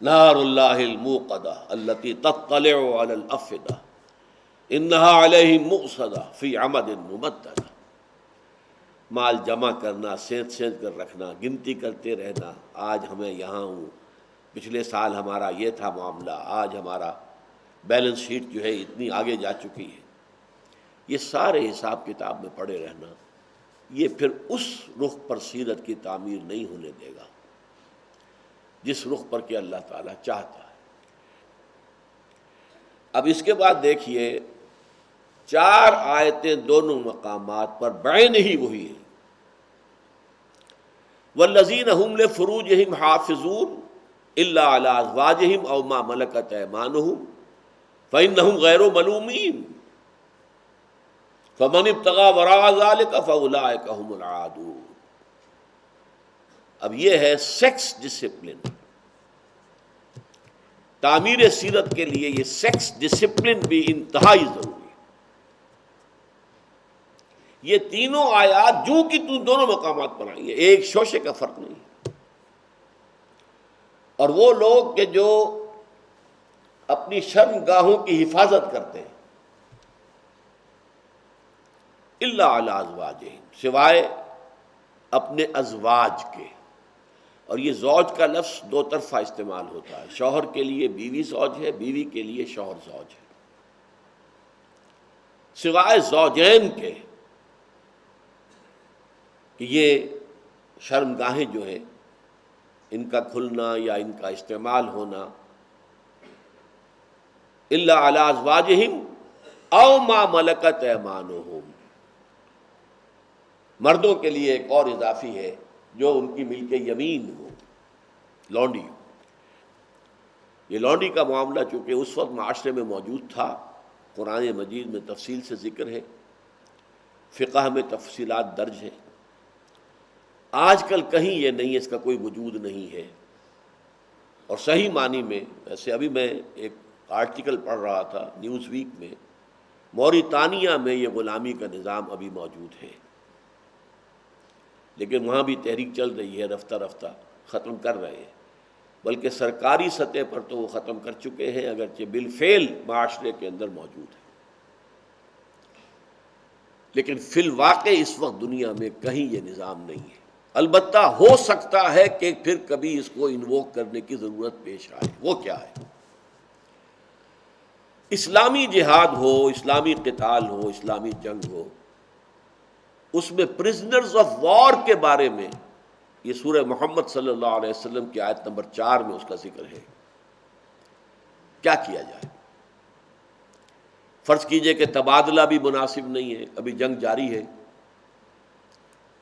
نار اللہ الموقدہ التی تطلع علی الافئدہ انہا علیہم مؤصدہ فی عمد ممددہ۔ مال جمع کرنا، سینت سینت کر رکھنا، گنتی کرتے رہنا، آج ہمیں یہاں ہوں، پچھلے سال ہمارا یہ تھا معاملہ، آج ہمارا بیلنس شیٹ جو ہے اتنی آگے جا چکی ہے، یہ سارے حساب کتاب میں پڑے رہنا، یہ پھر اس رخ پر سیرت کی تعمیر نہیں ہونے دے گا جس رخ پر کہ اللہ تعالیٰ چاہتا ہے۔ اب اس کے بعد دیکھیے 4 آیتیں دونوں مقامات پر بعین ہی وہی ہیں۔ والذین هم لفروجہم حافظون الا علی ازواجہم او ما ملکت ایمانہم فانہم غیر ملومین فمن ابتغى وراء ذلك فاولئک هم العادون۔ اب یہ ہے سیکس ڈسپلن، تعمیر سیرت کے لیے یہ سیکس ڈسپلن بھی انتہائی ضروری ہے۔ یہ تینوں آیات جو کہ دونوں مقامات پر آئی ہیں، ایک شوشے کا فرق نہیں ہے۔ اور وہ لوگ کہ جو اپنی شرمگاہوں کی حفاظت کرتے ہیں، الا علی ازواجہم، سوائے اپنے ازواج کے، اور یہ زوج کا لفظ دو طرفہ استعمال ہوتا ہے، شوہر کے لیے بیوی زوج ہے، بیوی کے لیے شوہر زوج ہے، سوائے زوجین کے، کہ یہ شرمگاہیں جو ہیں ان کا کھلنا یا ان کا استعمال ہونا، الا علی ازواجہم او ما ملکت ایمانہم، مردوں کے لیے ایک اور اضافی ہے جو ان کی ملک یمین ہو، لونڈی۔ یہ لونڈی کا معاملہ چونکہ اس وقت معاشرے میں موجود تھا، قرآن مجید میں تفصیل سے ذکر ہے، فقہ میں تفصیلات درج ہیں۔ آج کل کہیں یہ نہیں، اس کا کوئی وجود نہیں ہے، اور صحیح معنی میں، ویسے ابھی میں ایک آرٹیکل پڑھ رہا تھا نیوز ویک میں، موریتانیہ میں یہ غلامی کا نظام ابھی موجود ہے، لیکن وہاں بھی تحریک چل رہی ہے، رفتہ رفتہ ختم کر رہے ہیں، بلکہ سرکاری سطح پر تو وہ ختم کر چکے ہیں، اگرچہ بالفعل معاشرے کے اندر موجود ہے، لیکن فی الواقع اس وقت دنیا میں کہیں یہ نظام نہیں ہے۔ البتہ ہو سکتا ہے کہ پھر کبھی اس کو انووک کرنے کی ضرورت پیش آئے۔ وہ کیا ہے؟ اسلامی جہاد ہو، اسلامی قتال ہو، اسلامی جنگ ہو، اس میں پرزنرز آف وار کے بارے میں یہ سورہ محمد صلی اللہ علیہ وسلم کی آیت نمبر 4 میں اس کا ذکر ہے۔ کیا کیا جائے؟ فرض کیجئے کہ تبادلہ بھی مناسب نہیں ہے، ابھی جنگ جاری ہے،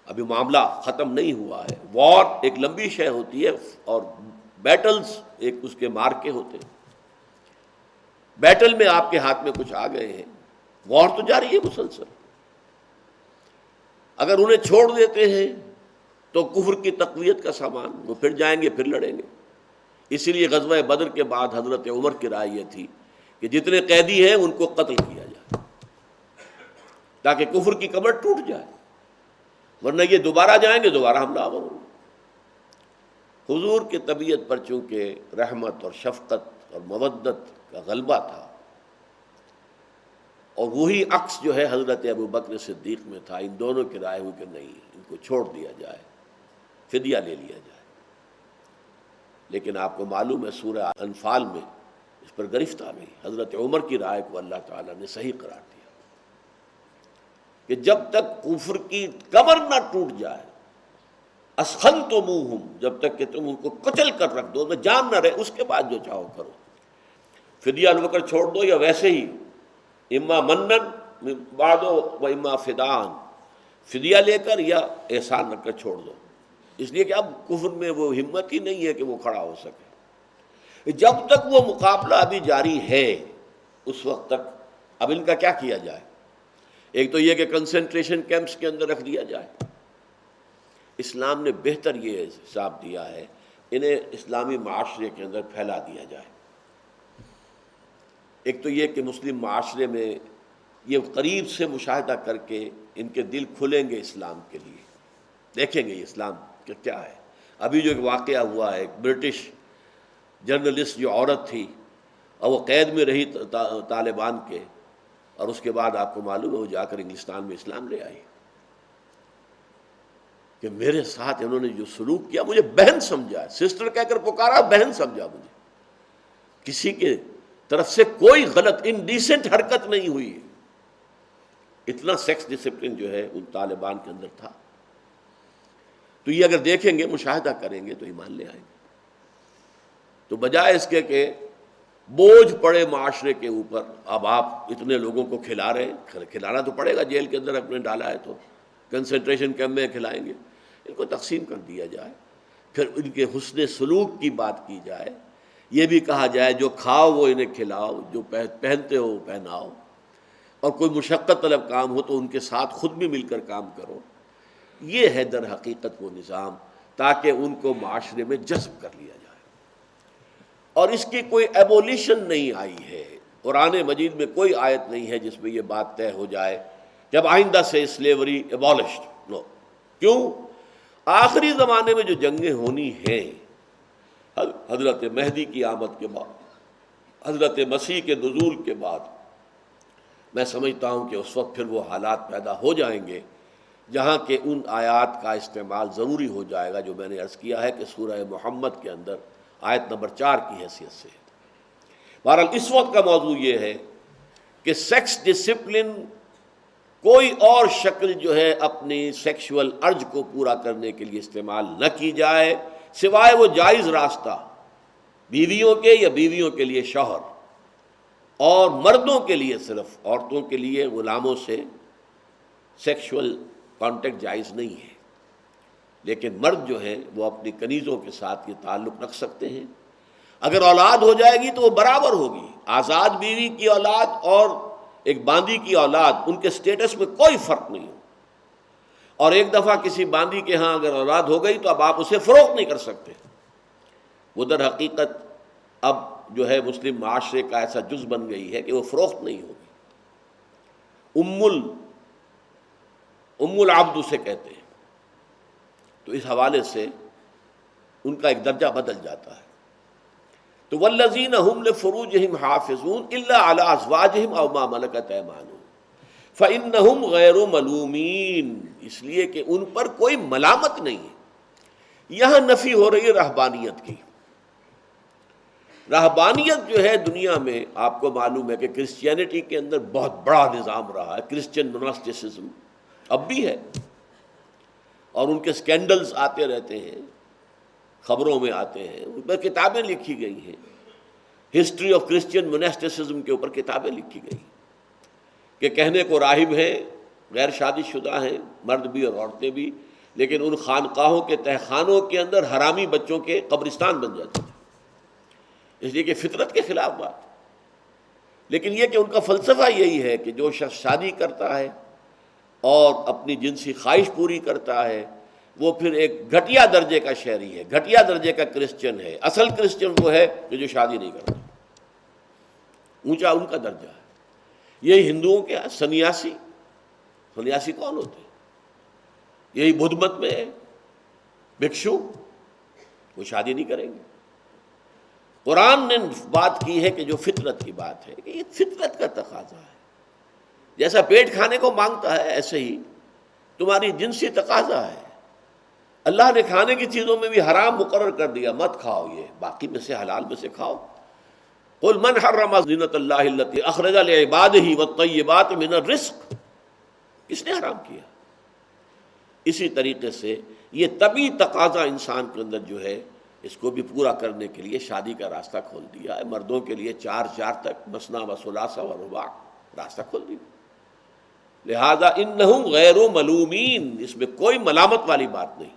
ابھی معاملہ ختم نہیں ہوا ہے۔ وار ایک لمبی شے ہوتی ہے، اور بیٹلز ایک اس کے مارکے ہوتے ہیں۔ بیٹل میں آپ کے ہاتھ میں کچھ آ گئے ہیں، وار تو جاری ہے مسلسل۔ اگر انہیں چھوڑ دیتے ہیں تو کفر کی تقویت کا سامان، وہ پھر جائیں گے، پھر لڑیں گے۔ اسی لیے غزوہ بدر کے بعد حضرت عمر کی رائے یہ تھی کہ جتنے قیدی ہیں ان کو قتل کیا جائے، تاکہ کفر کی کمر ٹوٹ جائے، ورنہ یہ دوبارہ جائیں گے، دوبارہ حملہ آور ہوں گے۔ حضور کی طبیعت پر چونکہ رحمت اور شفقت اور مودت کا غلبہ تھا، اور وہی عکس جو ہے حضرت ابو بکر صدیق میں تھا، ان دونوں کی رائے ہوئی کہ نہیں، ان کو چھوڑ دیا جائے، فدیہ لے لیا جائے۔ لیکن آپ کو معلوم ہے سورہ انفال میں اس پر گرفت آ گئی۔ حضرت عمر کی رائے کو اللہ تعالیٰ نے صحیح قرار دیا کہ جب تک کفر کی کمر نہ ٹوٹ جائے، اسخنتموہم، جب تک کہ تم ان کو کچل کر رکھ دو، میں جان نہ رہے، اس کے بعد جو چاہو کرو، فدیہ لے کر چھوڑ دو، یا ویسے ہی اما منن بعد و اما فدان، فدیہ لے کر یا احسان رکھ کر چھوڑ دو، اس لیے کہ اب کفر میں وہ ہمت ہی نہیں ہے کہ وہ کھڑا ہو سکے۔ جب تک وہ مقابلہ ابھی جاری ہے، اس وقت تک اب ان کا کیا کیا جائے؟ ایک تو یہ کہ کنسنٹریشن کیمپس کے اندر رکھ دیا جائے۔ اسلام نے بہتر یہ حساب دیا ہے، انہیں اسلامی معاشرے کے اندر پھیلا دیا جائے۔ ایک تو یہ کہ مسلم معاشرے میں یہ قریب سے مشاہدہ کر کے ان کے دل کھلیں گے اسلام کے لیے، دیکھیں گے اسلام کہ کیا ہے۔ ابھی جو ایک واقعہ ہوا ہے، ایک برٹش جرنلسٹ جو عورت تھی، اور وہ قید میں رہی طالبان کے، اور اس کے بعد آپ کو معلوم ہے وہ جا کر انگلستان میں اسلام لے آئی، کہ میرے ساتھ انہوں نے جو سلوک کیا، مجھے بہن سمجھا، سسٹر کہہ کر پکارا، بہن سمجھا مجھے، کسی کے طرف سے کوئی غلط انڈیسنٹ حرکت نہیں ہوئی۔ اتنا سیکس ڈسپلن جو ہے ان طالبان کے اندر تھا۔ تو یہ اگر دیکھیں گے، مشاہدہ کریں گے تو ایمان لے آئیں گے۔ تو بجائے اس کے کہ بوجھ پڑے معاشرے کے اوپر، اب آپ اتنے لوگوں کو کھلا رہے ہیں، کھلانا تو پڑے گا، جیل کے اندر اپنے ڈالا ہے تو کنسنٹریشن کیمپ میں کھلائیں گے، ان کو تقسیم کر دیا جائے، پھر ان کے حسن سلوک کی بات کی جائے، یہ بھی کہا جائے جو کھاؤ وہ انہیں کھلاؤ، جو پہنتے ہو وہ پہناؤ، اور کوئی مشقت طلب کام ہو تو ان کے ساتھ خود بھی مل کر کام کرو۔ یہ ہے در حقیقت وہ نظام، تاکہ ان کو معاشرے میں جذب کر لیا جائے۔ اور اس کی کوئی ایبولیشن نہیں آئی ہے، قرآن مجید میں کوئی آیت نہیں ہے جس میں یہ بات طے ہو جائے جب آئندہ سے سلیوری ایبولشڈ، نو۔ کیوں؟ آخری زمانے میں جو جنگیں ہونی ہیں، حضرت مہدی کی آمد کے بعد، حضرت مسیح کے نزول کے بعد، میں سمجھتا ہوں کہ اس وقت پھر وہ حالات پیدا ہو جائیں گے جہاں کہ ان آیات کا استعمال ضروری ہو جائے گا جو میں نے عرض کیا ہے کہ سورہ محمد کے اندر آیت نمبر 4 کی حیثیت سے۔ بہرحال اس وقت کا موضوع یہ ہے کہ سیکس ڈسپلن کوئی اور شکل جو ہے اپنی سیکشول ارج کو پورا کرنے کے لیے استعمال نہ کی جائے، سوائے وہ جائز راستہ بیویوں کے یا بیویوں کے لیے شوہر، اور مردوں کے لیے صرف عورتوں کے لیے غلاموں سے سیکشول کانٹیکٹ جائز نہیں ہے، لیکن مرد جو ہیں وہ اپنی کنیزوں کے ساتھ یہ تعلق رکھ سکتے ہیں۔ اگر اولاد ہو جائے گی تو وہ برابر ہوگی، آزاد بیوی کی اولاد اور ایک باندی کی اولاد، ان کے سٹیٹس میں کوئی فرق نہیں ہو، اور ایک دفعہ کسی باندی کے ہاں اگر اولاد ہو گئی تو اب آپ اسے فروخت نہیں کر سکتے۔ وہ در حقیقت اب جو ہے مسلم معاشرے کا ایسا جز بن گئی ہے کہ وہ فروخت نہیں ہوگی۔ ام العبد اسے کہتے ہیں، تو اس حوالے سے ان کا ایک درجہ بدل جاتا ہے۔ تو والذین هم لفروجہم حافظون الا علی ازواجہم او ما ملکت ایمانہم فانہم غیر ملومین، اس لیے کہ ان پر کوئی ملامت نہیں ہے۔ یہاں نفی ہو رہی ہے رہبانیت کی۔ رہبانیت جو ہے دنیا میں آپ کو معلوم ہے کہ کرسچینٹی کے اندر بہت بڑا نظام رہا ہے، کرسچین موناسٹسزم اب بھی ہے، اور ان کے سکینڈلز آتے رہتے ہیں، خبروں میں آتے ہیں، ان پر کتابیں لکھی گئی ہیں، ہسٹری آف کرسچین موناسٹسزم کے اوپر کتابیں لکھی گئی کہ کہنے کو راہب ہیں، غیر شادی شدہ ہیں، مرد بھی اور عورتیں بھی، لیکن ان خانقاہوں کے تہخانوں کے اندر حرامی بچوں کے قبرستان بن جاتے تھے، اس لیے کہ فطرت کے خلاف بات۔ لیکن یہ کہ ان کا فلسفہ یہی ہے کہ جو شخص شادی کرتا ہے اور اپنی جنسی خواہش پوری کرتا ہے وہ پھر ایک گھٹیا درجے کا شہری ہے، گھٹیا درجے کا کرسچن ہے۔ اصل کرسچن وہ ہے کہ جو شادی نہیں کرتا، اونچا ان کا درجہ ہے۔ یہی ہندوؤں کے سنیاسی، سنیاسی کون ہوتے ہیں؟ یہی بدھ مت میں ہے، بھکشو، وہ شادی نہیں کریں گے۔ قرآن نے بات کی ہے کہ جو فطرت کی بات ہے کہ یہ فطرت کا تقاضا ہے، جیسا پیٹ کھانے کو مانگتا ہے ایسے ہی تمہاری جنسی تقاضا ہے۔ اللہ نے کھانے کی چیزوں میں بھی حرام مقرر کر دیا، مت کھاؤ یہ، باقی میں سے حلال میں سے کھاؤ۔ قل من حرم زینۃ اللہ التی اخرج لعبادہ والطیبات من الرزق، کس نے حرام کیا؟ اسی طریقے سے یہ طبعی تقاضا انسان کے اندر جو ہے اس کو بھی پورا کرنے کے لیے شادی کا راستہ کھول دیا ہے۔ مردوں کے لیے 4 تک مثنیٰ و ثلاثہ و رباع راستہ کھول دیا، لہذا انہم غیر ملومین، اس میں کوئی ملامت والی بات نہیں۔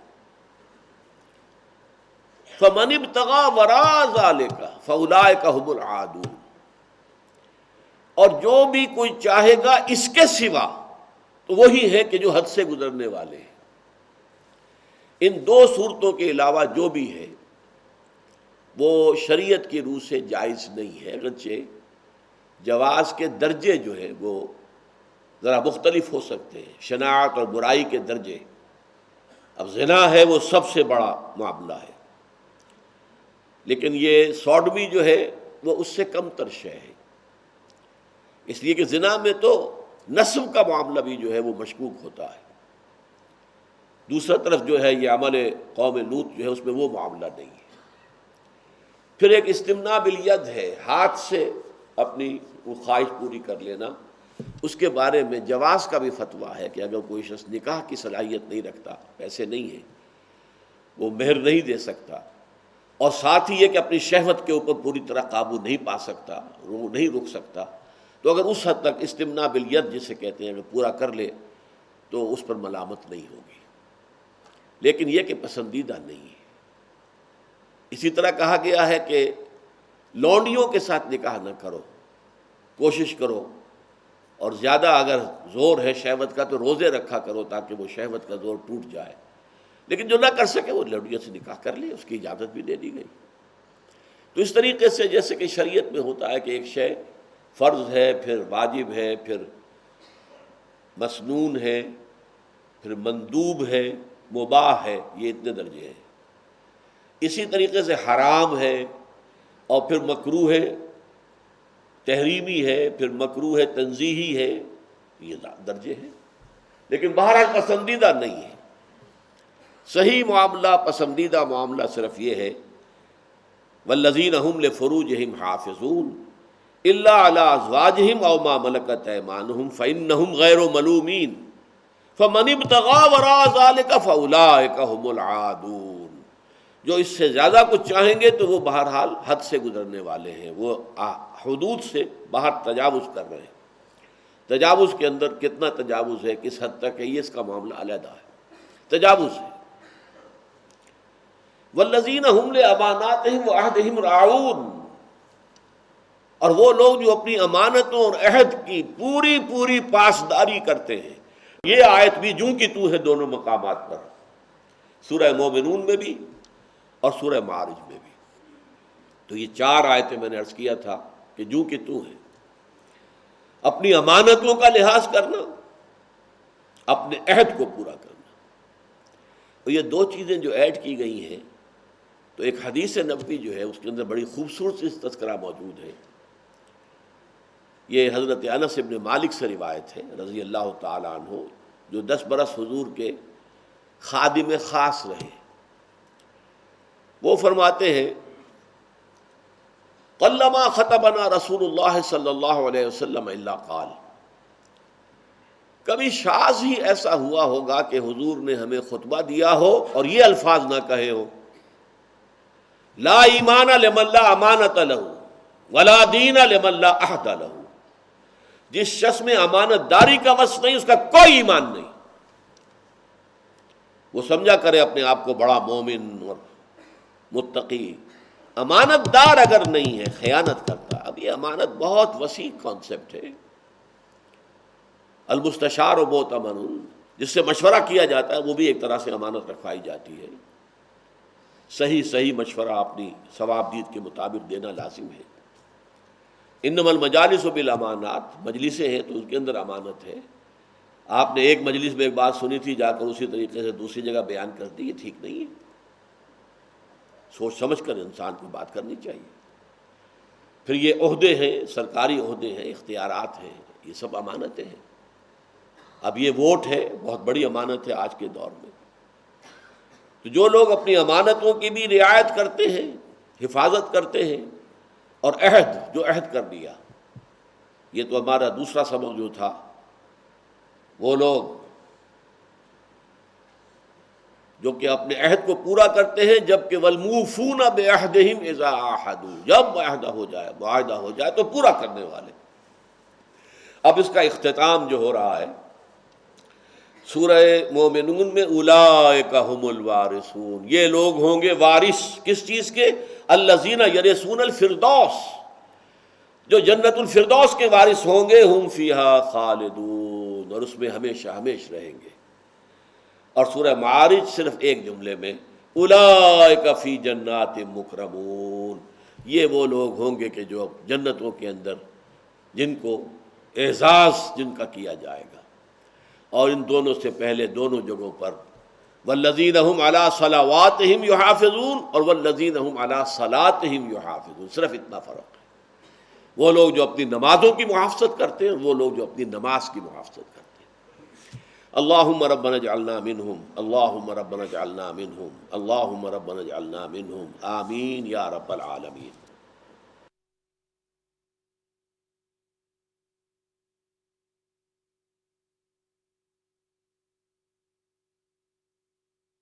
فمن ابتغى وراء ذلك فاولئک هم العادون، اور جو بھی کوئی چاہے گا اس کے سوا تو وہی ہے کہ جو حد سے گزرنے والے ہیں۔ ان 2 صورتوں کے علاوہ جو بھی ہے وہ شریعت کی روح سے جائز نہیں ہے، اگرچہ جواز کے درجے جو ہے وہ ذرا مختلف ہو سکتے ہیں، شناعت اور برائی کے درجے۔ اب زنا ہے وہ سب سے بڑا معاملہ ہے، لیکن یہ سوڈمی جو ہے وہ اس سے کم تر شے ہے، اس لیے کہ زنا میں تو نسب کا معاملہ بھی جو ہے وہ مشکوک ہوتا ہے، دوسرا طرف جو ہے یہ عمل قوم لوط جو ہے اس میں وہ معاملہ نہیں ہے۔ پھر ایک استمناء بالید ہے، ہاتھ سے اپنی وہ خواہش پوری کر لینا، اس کے بارے میں جواز کا بھی فتویٰ ہے کہ اگر کوئی شخص نکاح کی صلاحیت نہیں رکھتا، پیسے نہیں ہیں، وہ مہر نہیں دے سکتا، اور ساتھ ہی یہ کہ اپنی شہوت کے اوپر پوری طرح قابو نہیں پا سکتا، وہ نہیں رک سکتا، تو اگر اس حد تک استمناء بالید جسے کہتے ہیں اگر پورا کر لے تو اس پر ملامت نہیں ہوگی، لیکن یہ کہ پسندیدہ نہیں ہے۔ اسی طرح کہا گیا ہے کہ لونڈیوں کے ساتھ نکاح نہ کرو، کوشش کرو، اور زیادہ اگر زور ہے شہوت کا تو روزے رکھا کرو تاکہ وہ شہوت کا زور ٹوٹ جائے، لیکن جو نہ کر سکے وہ لونڈیوں سے نکاح کر لے، اس کی اجازت بھی دے دی گئی۔ تو اس طریقے سے جیسے کہ شریعت میں ہوتا ہے کہ ایک شے فرض ہے، پھر واجب ہے، پھر مسنون ہے، پھر مندوب ہے، مباح ہے، یہ اتنے درجے ہیں۔ اسی طریقے سے حرام ہے، اور پھر مکروہ ہے، تحریمی ہے، پھر مکروہ ہے، تنزیہی ہے، یہ درجے ہیں۔ لیکن بہرحال پسندیدہ نہیں ہے۔ صحیح معاملہ، پسندیدہ معاملہ صرف یہ ہے والذین هم لفروجہم حافظون الا علی ازواجہم او ما ملکت ایمانہم فانہم غیر ملومین فمن ابتغى وراء ذلك فاولئک هم العادون۔ جو اس سے زیادہ کچھ چاہیں گے تو وہ بہرحال حد سے گزرنے والے ہیں، وہ حدود سے باہر تجاوز کر رہے ہیں۔ تجاوز کے اندر کتنا تجاوز ہے، کس حد تک ہے، یہ اس کا معاملہ علیحدہ ہے، تجاوز ہے۔ والذین هم لاماناتہم وعہدہم راعون، اور وہ لوگ جو اپنی امانتوں اور عہد کی پوری پوری پاسداری کرتے ہیں۔ یہ آیت بھی جوں کی تو ہے دونوں مقامات پر، سورہ مومنون میں بھی اور سورہ معارج میں بھی۔ تو یہ چار آیتیں میں نے عرض کیا تھا کہ جوں کی تو ہے، اپنی امانتوں کا لحاظ کرنا، اپنے عہد کو پورا کرنا۔ اور یہ دو چیزیں جو ایڈ کی گئی ہیں، تو ایک حدیث نبوی جو ہے اس کے اندر بڑی خوبصورت سی تذکرہ موجود ہے۔ یہ حضرت انس ابن مالک سے روایت ہے رضی اللہ تعالیٰ عنہ، جو 10 برس حضور کے خادم خاص رہے۔ وہ فرماتے ہیں قلما خطبنا رسول اللہ صلی اللہ علیہ وسلم الا قال، کبھی شاذ ہی ایسا ہوا ہوگا کہ حضور نے ہمیں خطبہ دیا ہو اور یہ الفاظ نہ کہے ہو، لا ایمان لمن لا امانت لہ ولا دین لمن لا عہد لہ، جس شخص میں امانت داری کا وصف نہیں، اس کا کوئی ایمان نہیں۔ وہ سمجھا کرے اپنے آپ کو بڑا مومن اور متقی، امانت دار اگر نہیں ہے، خیانت کرتا۔ اب یہ امانت بہت وسیع کانسیپٹ ہے۔ المستشار و مؤتمن، جس سے مشورہ کیا جاتا ہے، وہ بھی ایک طرح سے امانت رکھوائی جاتی ہے۔ صحیح مشورہ اپنی ثواب دید کے مطابق دینا لازم ہے۔ انما المجالس بالامانات، مجلسیں ہیں تو اس کے اندر امانت ہے۔ آپ نے ایک مجلس میں ایک بات سنی تھی، جا کر اسی طریقے سے دوسری جگہ بیان کر دی، یہ ٹھیک نہیں ہے۔ سوچ سمجھ کر انسان کو بات کرنی چاہیے۔ پھر یہ عہدے ہیں، سرکاری عہدے ہیں، اختیارات ہیں، یہ سب امانتیں ہیں۔ اب یہ ووٹ ہے، بہت بڑی امانت ہے آج کے دور میں۔ تو جو لوگ اپنی امانتوں کی بھی رعایت کرتے ہیں، حفاظت کرتے ہیں، اور جو عہد کر دیا، یہ تو ہمارا دوسرا سبق جو تھا، وہ لوگ جو کہ اپنے عہد کو پورا کرتے ہیں، جبکہ والموفون بعہدہم اذا عاہدوا، جب معاہدہ ہو جائے تو پورا کرنے والے۔ اب اس کا اختتام جو ہو رہا ہے سورہ مومنون میں، اولئک ھم الوارثون، یہ لوگ ہوں گے وارث کس چیز کے؟ الذین یرثون الفردوس، جو جنت الفردوس کے وارث ہوں گے، ہم فیہا خالدون، اور اس میں ہمیشہ ہمیش رہیں گے۔ اور سورہ معارج صرف ایک جملے میں، اولئک فی جنات مکرمون، یہ وہ لوگ ہوں گے کہ جو جنتوں کے اندر جن کو اعزاز جن کا کیا جائے گا۔ اور ان دونوں سے پہلے دونوں جگہوں پر والذین هم علی صلواتہم یحافظون اور والذین هم علی صلاتہم یحافظون، صرف اتنا فرق ہے۔ وہ لوگ جو اپنی نمازوں کی محافظت کرتے ہیں، وہ لوگ جو اپنی نماز کی محافظت کرتے ہیں۔ اللہم ربنا اجعلنا منہم، اللہم ربنا اجعلنا منہم، اللہم ربنا اجعلنا منہم، آمین یا رب العالمین۔